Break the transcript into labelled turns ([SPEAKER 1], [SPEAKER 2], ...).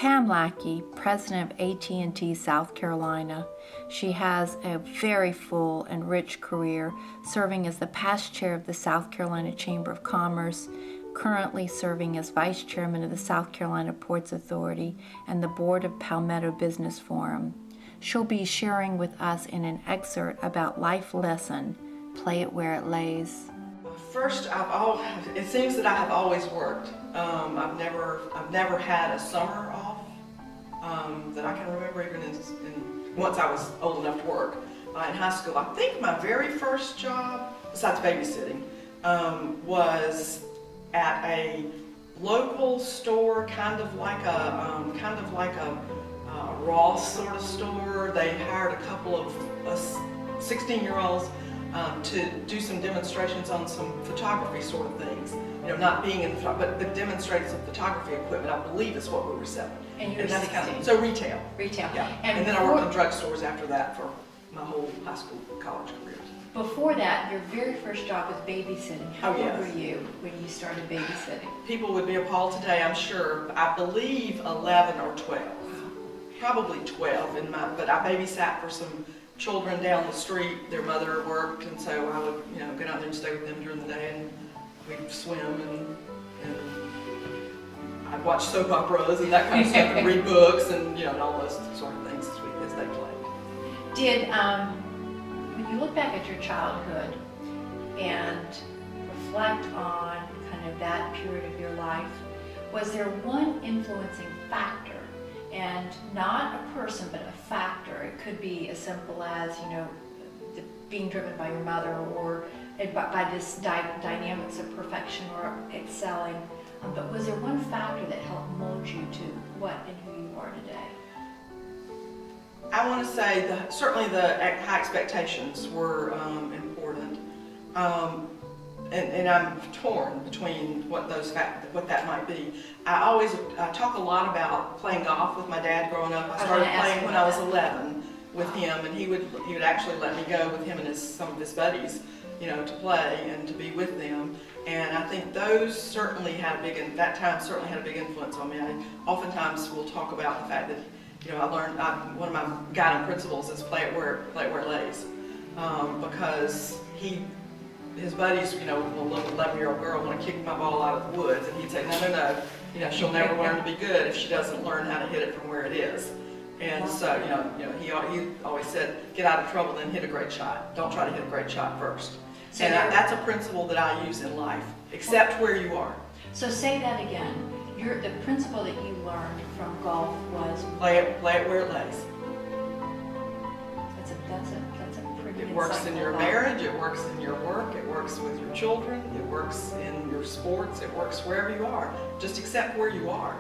[SPEAKER 1] Pam Lackey, president of AT&T South Carolina. She has a very full and rich career, serving as the past chair of the South Carolina Chamber of Commerce, currently serving as vice chairman of the South Carolina Ports Authority and the board of Palmetto Business Forum. She'll be sharing with us in an excerpt about life lesson, Play It Where It Lays.
[SPEAKER 2] First, it seems that I have always worked. I've never had a summer off that I can remember, even once I was old enough to work in high school. I think my very first job, besides babysitting, was at a local store, kind of like a Ross sort of store. They hired a couple of 16-year-olds to do some demonstrations on some photography sort of things. You know, not being in but demonstrating some photography equipment, I believe is what we were selling.
[SPEAKER 3] And you were 16.
[SPEAKER 2] So retail.
[SPEAKER 3] Retail.
[SPEAKER 2] Yeah. And then I worked in drugstores after that for my whole high school, college career.
[SPEAKER 3] Before that, your very first job was babysitting. How old were you when you started babysitting?
[SPEAKER 2] People would be appalled today, I'm sure. I believe 11 or 12. Probably 12 but I babysat for some children down the street. Their mother worked, and so I would, get out there and stay with them during the day, and we'd swim and I'd watch soap operas and that kind of stuff, and read books and and all those sort of things as they played.
[SPEAKER 3] Did when you look back at your childhood and reflect on kind of that period of your life, was there one influencing factor? And not a person, but a factor. It could be as simple as, being driven by your mother, or by this dynamics of perfection or excelling. But was there one factor that helped mold you to what and who you are today?
[SPEAKER 2] I want to say certainly the high expectations were important. And I'm torn between what that might be. I talk a lot about playing golf with my dad growing up. I started playing when I was 11 with him, and he would actually let me go with him and some of his buddies, to play and to be with them. And I think those certainly had a big influence on me. I oftentimes will talk about the fact that I learned one of my guiding principles is play it where it lays, because his buddies, a little 11-year-old girl want to kick my ball out of the woods, and he'd say, no, she'll never learn to be good if she doesn't learn how to hit it from where it is. And so, he always said, get out of trouble, then hit a great shot. Don't try to hit a great shot first. So and that's a principle that I use in life, except where you are.
[SPEAKER 3] So say that again. The principle that you learned from golf was
[SPEAKER 2] play it where it lays.
[SPEAKER 3] That's a pretty.
[SPEAKER 2] It works in your marriage, it works in your work, it works with your children, it works in your sports, it works wherever you are. Just accept where you are.